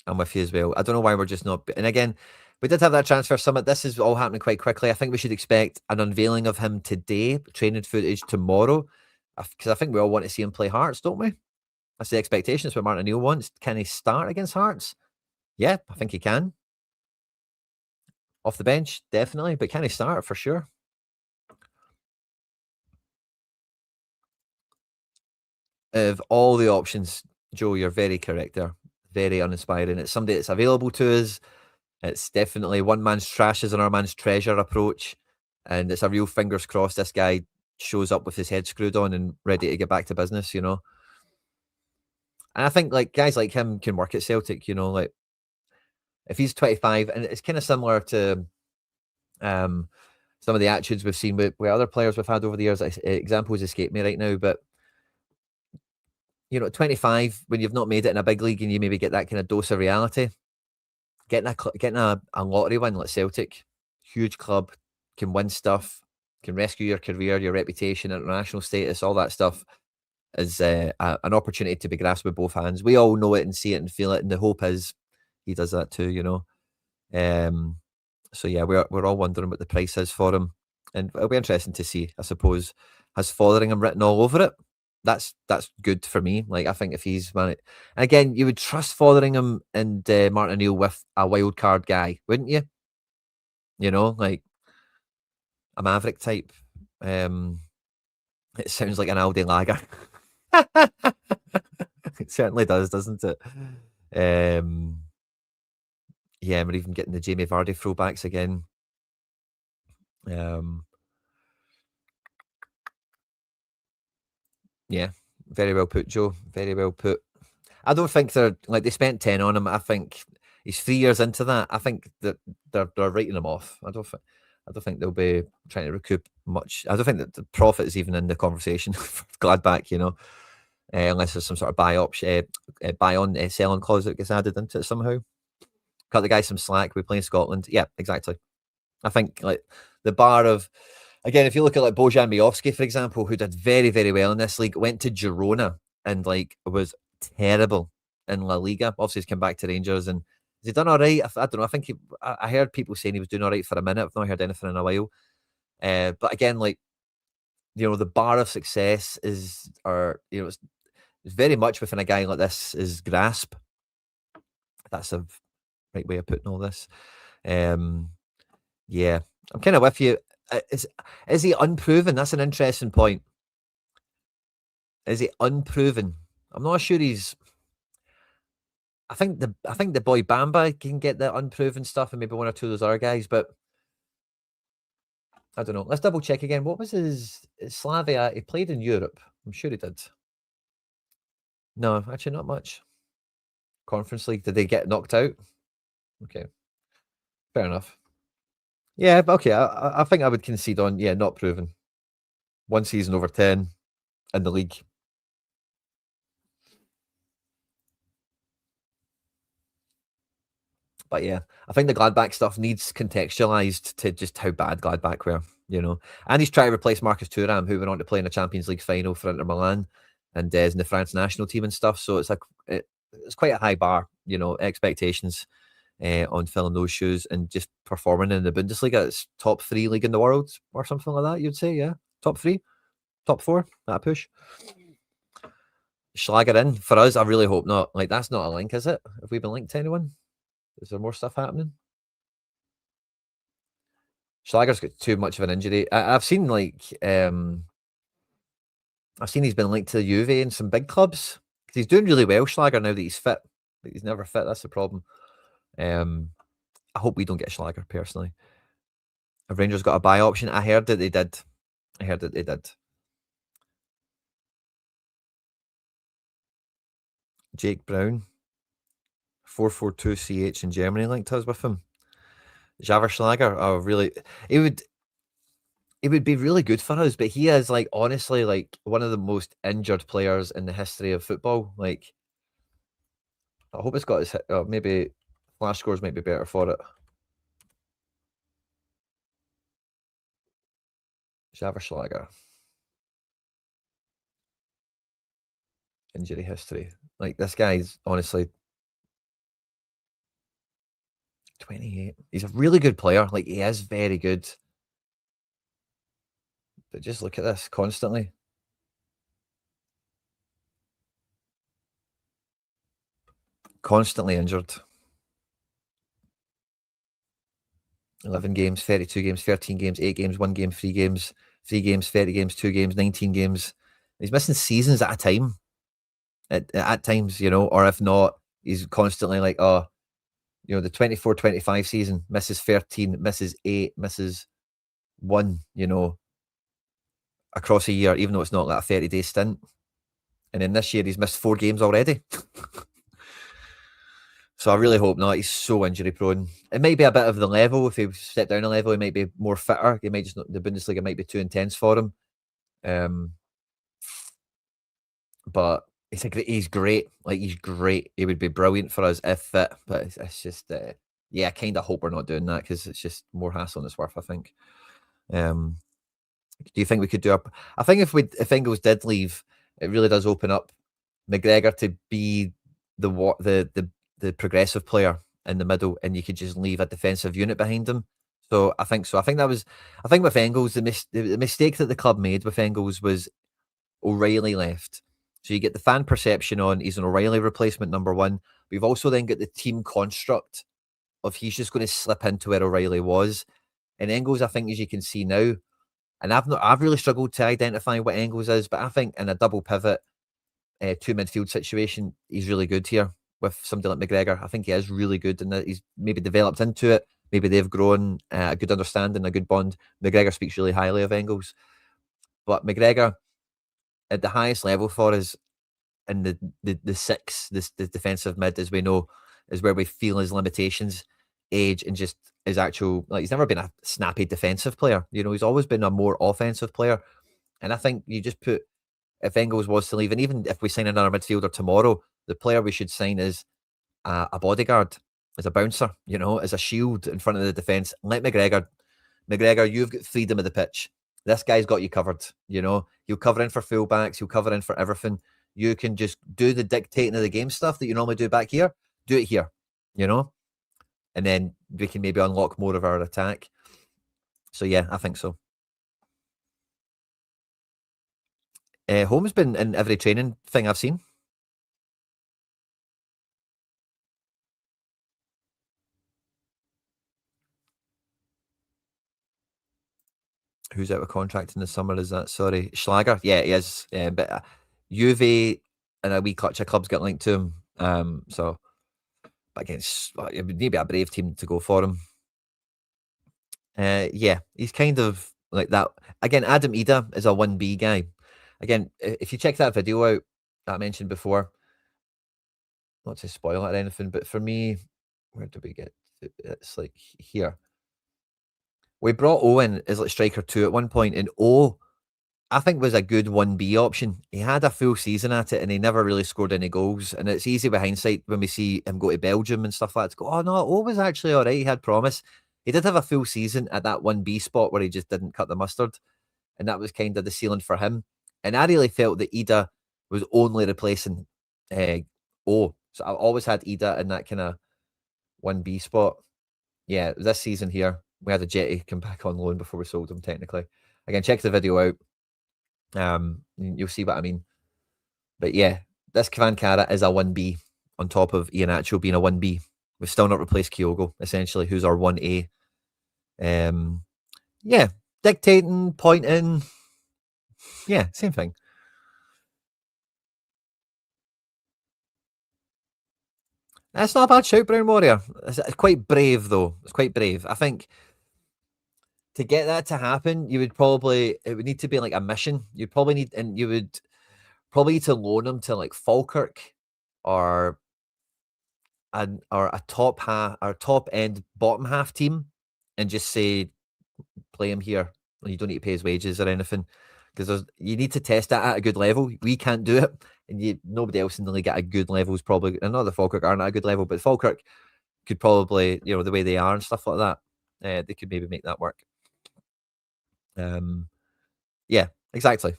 I'm with you as well. I don't know why we're just not. And again, we did have that transfer summit. This is all happening quite quickly. I think we should expect an unveiling of him today, training footage tomorrow, because I think we all want to see him play Hearts, don't we? That's the expectation. That's what Martin O'Neill wants. Can he start against Hearts? Yeah, I think he can. Off the bench, definitely. But can he start? For sure. Of all the options, Joe, you're very correct there. Very uninspiring. It's somebody that's available to us. It's definitely one man's trash is another man's treasure approach. And it's a real fingers crossed this guy shows up with his head screwed on and ready to get back to business, you know. And I think like guys like him can work at Celtic, you know, like if he's 25, and it's kind of similar to some of the attitudes we've seen with other players we've had over the years. Examples escape me right now, but you know, 25, when you've not made it in a big league and you maybe get that kind of dose of reality, getting a lottery win like Celtic, huge club, can win stuff, can rescue your career, your reputation, international status, all that stuff is an opportunity to be grasped with both hands. We all know it and see it and feel it, and the hope is he does that too, you know. So yeah, we're all wondering what the price is for him, and it'll be interesting to see. I suppose has Fotheringham written all over it. That's good for me. Like I think if he's man, and again, you would trust Fotheringham and Martin O'Neill with a wild card guy, wouldn't you? You know, like a Maverick type. It sounds like an Aldi lager. It certainly does, doesn't it? Yeah, we're even getting the Jamie Vardy throwbacks again. Yeah, very well put, Joe. Very well put. I don't think they're like they spent 10 on him. I think he's 3 years into that. I think that they're writing him off. I don't think they'll be trying to recoup much. I don't think that the profit is even in the conversation for Gladbach, you know, unless there's some sort of buy on selling clause that gets added into it somehow. Cut the guy some slack. We play in Scotland. Yeah, exactly. I think like the bar of again, if you look at like Bojan Miovski, for example, who did very, very well in this league, went to Girona and like was terrible in La Liga. Obviously, he's come back to Rangers and has he done all right? I don't know. I think I heard people saying he was doing all right for a minute. I've not heard anything in a while. But again, like you know, the bar of success is, or you know, it's very much within a guy like this is grasp. That's a right way of putting all this. Yeah, I'm kind of with you. Is he unproven? That's an interesting point. Is he unproven? I'm not sure he's. I think the boy Bamba can get the unproven stuff, and maybe one or two of those other guys, but I don't know. Let's double check again. What was his Slavia? He played in Europe. I'm sure he did. No, actually, not much. Conference League. Did they get knocked out? Okay, fair enough. Yeah, but okay. I think I would concede on. Yeah, not proven. One season over 10 in the league. But yeah, I think the Gladbach stuff needs contextualized to just how bad Gladbach were, you know. And he's trying to replace Marcus Thuram, who went on to play in a Champions League final for Inter Milan and is in the France national team and stuff. So it's quite a high bar, you know, expectations on filling those shoes and just performing in the Bundesliga. It's top 3 league in the world or something like that, you'd say, yeah. Top 3, top 4, that push. Schlager in for us, I really hope not. Like, that's not a link, is it? Have we been linked to anyone? Is there more stuff happening? Schlager's got too much of an injury. I've seen like I've seen he's been linked to Juve and some big clubs. He's doing really well, Schlager, now that he's fit. But he's never fit. That's the problem. I hope we don't get Schlager personally. Have Rangers got a buy option? I heard that they did. Jake Brown. 442CH in Germany linked us with him. Javerschlager, oh really? It would be really good for us, but he is like honestly like one of the most injured players in the history of football. Like, I hope it's got his maybe flash scores might be better for it. Javerschlager. Injury history. Like, this guy's honestly 28. He's a really good player. Like, he is very good. But just look at this constantly. Constantly injured. 11 games, 32 games, 13 games, 8 games, 1 game, 3 games, 3 games, 30 games, 2 games, 19 games. He's missing seasons at a time. At times, you know, or if not, he's constantly like, oh, you know, the 24-25 season, misses 13, misses 8, misses 1, you know, across a year, even though it's not like a 30-day stint. And then this year, he's missed 4 games already. So I really hope not. He's so injury prone. It might be a bit of the level. If he stepped down a level, he might be more fitter. He might just the Bundesliga might be too intense for him. But he's great. Like, he's great. He would be brilliant for us if fit. But it's just, yeah, I kind of hope we're not doing that because it's just more hassle than it's worth, I think. Do you think we could do I think if Ingles did leave, it really does open up McGregor to be the progressive player in the middle, and you could just leave a defensive unit behind him. So I think with Engels, the mistake that the club made with Engels was O'Reilly left. So you get the fan perception on he's an O'Reilly replacement, number one. We've also then got the team construct of he's just going to slip into where O'Reilly was. And Engels, I think, as you can see now, and I've really struggled to identify what Engels is, but I think in a double pivot, 2 midfield situation, he's really good here with somebody like McGregor. I think he is really good, and he's maybe developed into it. Maybe they've grown a good understanding, a good bond. McGregor speaks really highly of Engels, but McGregor at the highest level for us in the six, the defensive mid, as we know, is where we feel his limitations, age, and just his actual, like, he's never been a snappy defensive player. You know, he's always been a more offensive player. And I think you just put, if Engels was to leave, and even if we sign another midfielder tomorrow, the player we should sign is a bodyguard, as a bouncer, you know, as a shield in front of the defence. Let McGregor, you've got freedom of the pitch. This guy's got you covered, you know. He'll cover in for fullbacks, he'll cover in for everything. You can just do the dictating of the game stuff that you normally do back here, do it here, you know? And then we can maybe unlock more of our attack. So yeah, I think so. Holmes been in every training thing I've seen. Who's out of contract in the summer? Is that, sorry, Schlager? Yeah, he is. But Juve and a wee clutch of clubs get linked to him. So, but again, it would need to be a brave team to go for him. Yeah, he's kind of like that. Again, Adam Ida is a 1B guy. Again, if you check that video out that I mentioned before, not to spoil it or anything, but for me, where do we get? It's like here. We brought Owen as like striker 2 at one point, and O, I think, was a good 1B option. He had a full season at it and he never really scored any goals. And it's easy with hindsight when we see him go to Belgium and stuff like that to go, oh no, O was actually all right. He had promise. He did have a full season at that 1B spot where he just didn't cut the mustard. And that was kind of the ceiling for him. And I really felt that Ida was only replacing O. So I always had Ida in that kind of 1B spot. Yeah, this season here, we had a Jetty come back on loan before we sold him, technically. Again, check the video out. You'll see what I mean. But yeah, this Cvancara is a 1B on top of Iheanacho being a 1B. We've still not replaced Kyogo, essentially, who's our 1A. Yeah, dictating, pointing. Yeah, same thing. That's not a bad shout, Brown Warrior. It's quite brave, though. It's quite brave. I think to get that to happen, it would need to be like a mission. You'd probably need, and you would probably need to loan him to like Falkirk or a top end bottom half team and just say play him here. You don't need to pay his wages or anything because you need to test that at a good level. We can't do it, and nobody else in the league at a good level is probably. And not the Falkirk aren't at a good level, but Falkirk could probably, the way they are and stuff like that, they could maybe make that work. Yeah, exactly.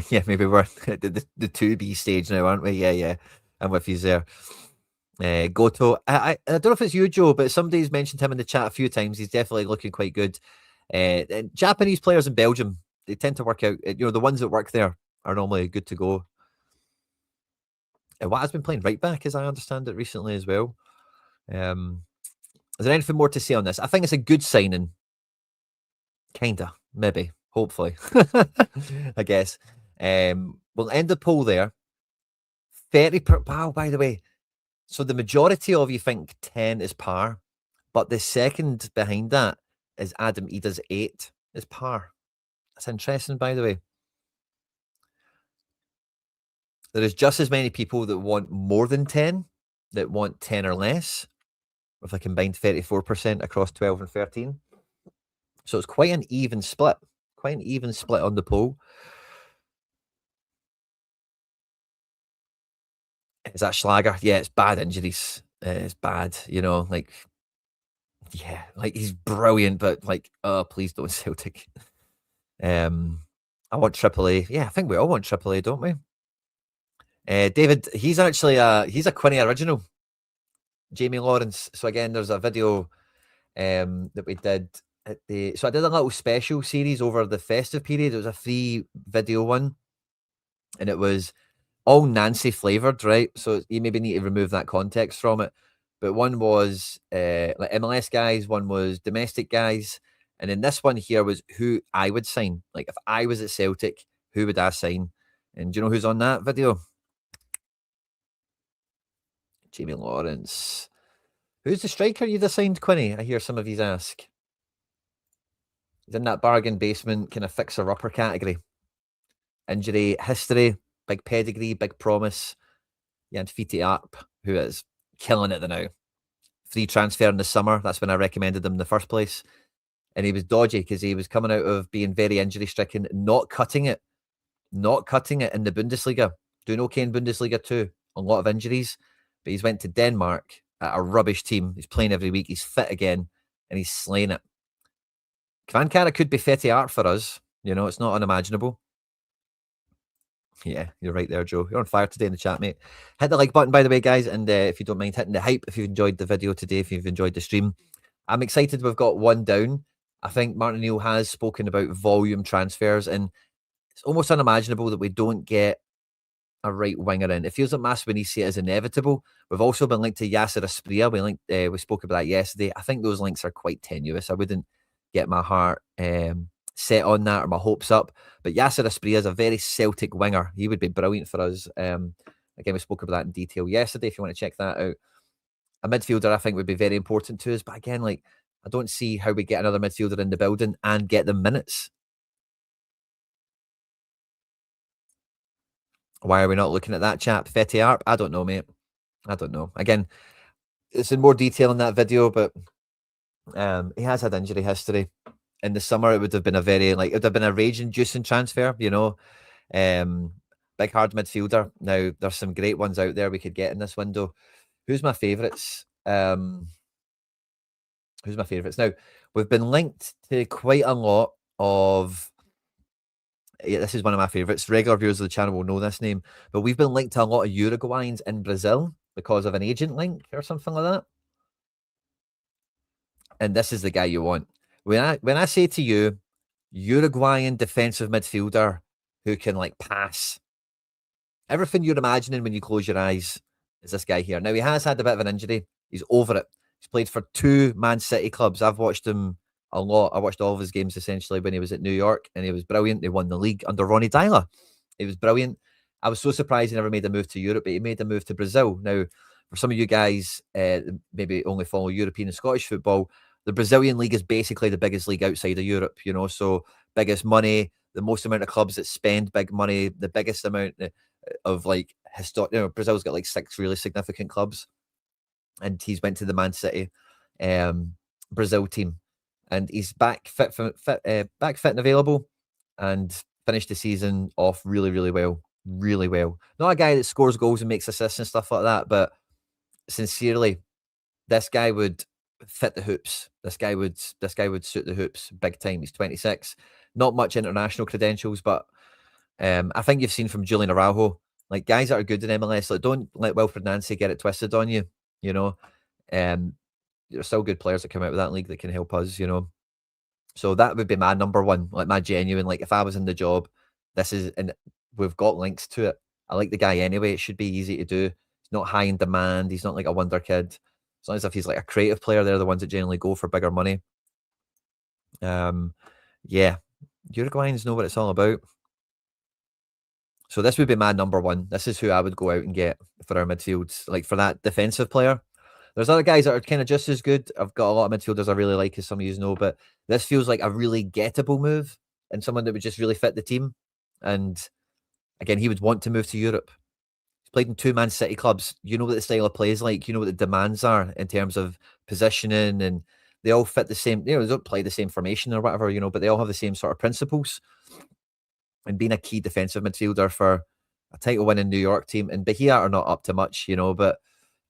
Yeah, maybe we're the 2B stage now, aren't we? Yeah. I'm with you there. Goto. I don't know if it's you, Joe, but somebody's mentioned him in the chat a few times. He's definitely looking quite good. And Japanese players in Belgium, they tend to work out. The ones that work there are normally good to go. What has been playing right back, as I understand it, recently as well. Is there anything more to say on this? I think it's a good signing. Kinda, maybe, hopefully. I guess. We'll end the poll there. 30 per. Wow, by the way. So the majority of you think 10 is par, but the second behind that is Adam Ida's 8 is par. That's interesting, by the way. There is just as many people that want more than 10, that want 10 or less, with a combined 34% across 12 and 13. So it's quite an even split. Quite an even split on the poll. Is that Schlager? Yeah, it's bad injuries. It's bad, like, yeah, like he's brilliant, but like, oh, please don't Celtic. I want AAA. Yeah, I think we all want AAA, don't we? David, he's actually he's a Quinny original, Jamie Lawrence. So again, there's a video that we did so I did a little special series over the festive period. It was a free video one, and it was all Nancy flavored, right? So you maybe need to remove that context from it. But one was like MLS guys, one was domestic guys, and then this one here was who I would sign. Like if I was at Celtic, who would I sign? And do you know who's on that video? Jamie Lawrence. Who's the striker you'd have signed, Quinny? I hear some of these ask. He's in that bargain basement kind of fixer-upper category. Injury history, big pedigree, big promise. Jan Fiete Arp, who is killing it now. Free transfer in the summer. That's when I recommended him in the first place. And he was dodgy because he was coming out of being very injury-stricken, not cutting it in the Bundesliga. Doing okay in Bundesliga too. A lot of injuries. But he's went to Denmark at a rubbish team. He's playing every week. He's fit again. And he's slaying it. Cvancara could be Fiete Arp for us. It's not unimaginable. Yeah, you're right there, Joe. You're on fire today in the chat, mate. Hit the like button, by the way, guys. And if you don't mind hitting the hype, if you've enjoyed the video today, if you've enjoyed the stream. I'm excited we've got one down. I think Martin O'Neill has spoken about volume transfers, and it's almost unimaginable that we don't get a right winger in. It feels like Maswinisi is inevitable. We've also been linked to Yasser Asprilla. We spoke about that yesterday. I think those links are quite tenuous. I wouldn't get my heart set on that or my hopes up. But Yasser Asprilla is a very Celtic winger. He would be brilliant for us. Again, we spoke about that in detail yesterday. If you want to check that out, a midfielder I think would be very important to us. But again, like, I don't see how we get another midfielder in the building and get them minutes. Why are we not looking at that chap, Fiete Arp? I don't know, mate. I don't know. Again, it's in more detail in that video, but he has had injury history. In the summer, it would have been it would have been a rage-inducing transfer, big hard midfielder. Now, there's some great ones out there we could get in this window. Who's my favourites? Now, we've been linked to quite a lot of... Yeah, this is one of my favourites. Regular viewers of the channel will know this name, but we've been linked to a lot of Uruguayans in Brazil because of an agent link or something like that. And this is the guy you want. When I say to you, Uruguayan defensive midfielder who can like pass, everything you're imagining when you close your eyes is this guy here. Now, he has had a bit of an injury. He's over it. He's played for 2 Man City clubs. I've watched him a lot. I watched all of his games essentially when he was at New York, and he was brilliant. They won the league under Ronnie Dyler. He was brilliant. I was so surprised he never made a move to Europe, but he made a move to Brazil. Now, for some of you guys, maybe only follow European and Scottish football, the Brazilian league is basically the biggest league outside of Europe, so biggest money, the most amount of clubs that spend big money, the biggest amount, of like historic. Brazil's got like 6 really significant clubs, and he's went to the Man City Brazil team, and he's back fit and available, and finished the season off really, really well. Really well. Not a guy that scores goals and makes assists and stuff like that, but sincerely, this guy would fit the hoops. This guy would suit the hoops big time. He's 26. Not much international credentials, but I think you've seen from Julian Araujo, like guys that are good in MLS, like don't let Wilfred Nancy get it twisted on you, you know. There's still good players that come out of that league that can help us, you know. So that would be my number one, like my genuine, like if I was in the job, this is, and we've got links to it. I like the guy anyway. It should be easy to do. He's not high in demand. He's not like a wonder kid. As long as if he's like a creative player, they're the ones that generally go for bigger money. Yeah, Uruguayans know what it's all about. So this would be my number one. This is who I would go out and get for our midfield, like for that defensive player. There's other guys that are kind of just as good. I've got a lot of midfielders I really like, as some of you know, but this feels like a really gettable move and someone that would just really fit the team. And again, he would want to move to Europe. He's played in 2 Man City clubs. You know what the style of play is like. You know what the demands are in terms of positioning, and they all fit the same. You know, they don't play the same formation or whatever, you know, but they all have the same sort of principles. And being a key defensive midfielder for a title-winning New York team, and Bahia are not up to much, you know, but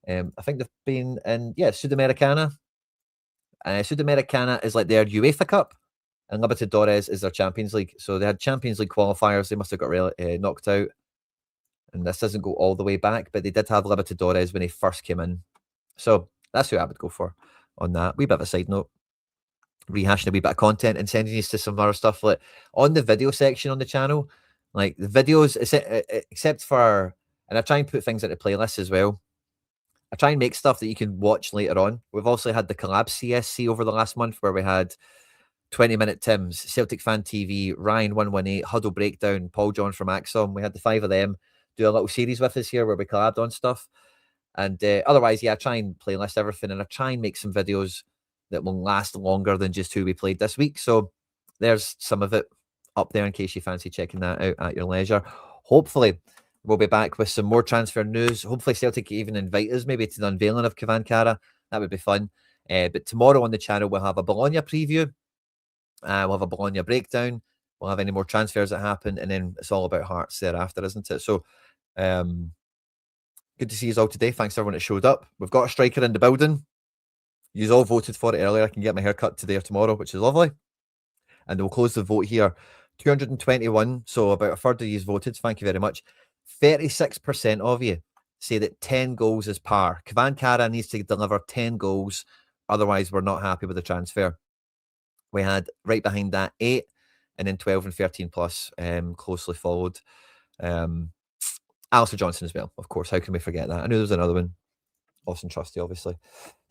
I think they've been in, Sudamericana. Sudamericana is like their UEFA Cup, and Libertadores is their Champions League. So they had Champions League qualifiers. They must have got knocked out. And this doesn't go all the way back, but they did have Libertadores when they first came in. So that's who I would go for on that. Wee bit of a side note. Rehashing a wee bit of content and sending you to some other stuff like on the video section on the channel. Like the videos, except for, and I try and put things into playlists as well. I try and make stuff that you can watch later on. We've also had the collab CSC over the last month where we had 20-minute Tims, Celtic Fan TV, Ryan 118, Huddle Breakdown, Paul John from Axom. We had the 5 of them do a little series with us here where we collabed on stuff. And otherwise, I try and playlist everything, and I try and make some videos that will last longer than just who we played this week. So there's some of it up there in case you fancy checking that out at your leisure. Hopefully, we'll be back with some more transfer news. Hopefully, Celtic even invite us maybe to the unveiling of Cvancara. That would be fun. But tomorrow on the channel, we'll have a Bologna preview. We'll have a Bologna breakdown. We'll have any more transfers that happen. And then it's all about Hearts thereafter, isn't it? So good to see you all today. Thanks to everyone that showed up. We've got a striker in the building. You all voted for it earlier. I can get my hair cut today or tomorrow, which is lovely. And we'll close the vote here. 221, so about a third of you voted. Thank you very much. 36% of you say that 10 goals is par. Cvancara needs to deliver 10 goals. Otherwise, we're not happy with the transfer. We had right behind that 8, and then 12 and 13 plus, closely followed. Alistair Johnson as well, of course. How can we forget that? I knew there was another one. Austin Trusty, obviously.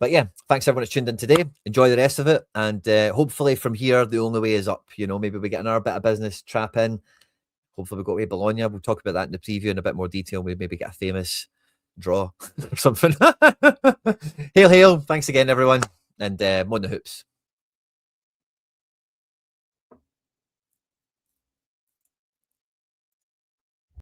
But yeah, thanks everyone that's tuned in today. Enjoy the rest of it. And hopefully from here, the only way is up. You know, maybe we get another bit of business trap in. Hopefully we go to Bologna. We'll talk about that in the preview in a bit more detail. We maybe get a famous draw or something. Hail, hail. Thanks again, everyone. And Mon the Hoops.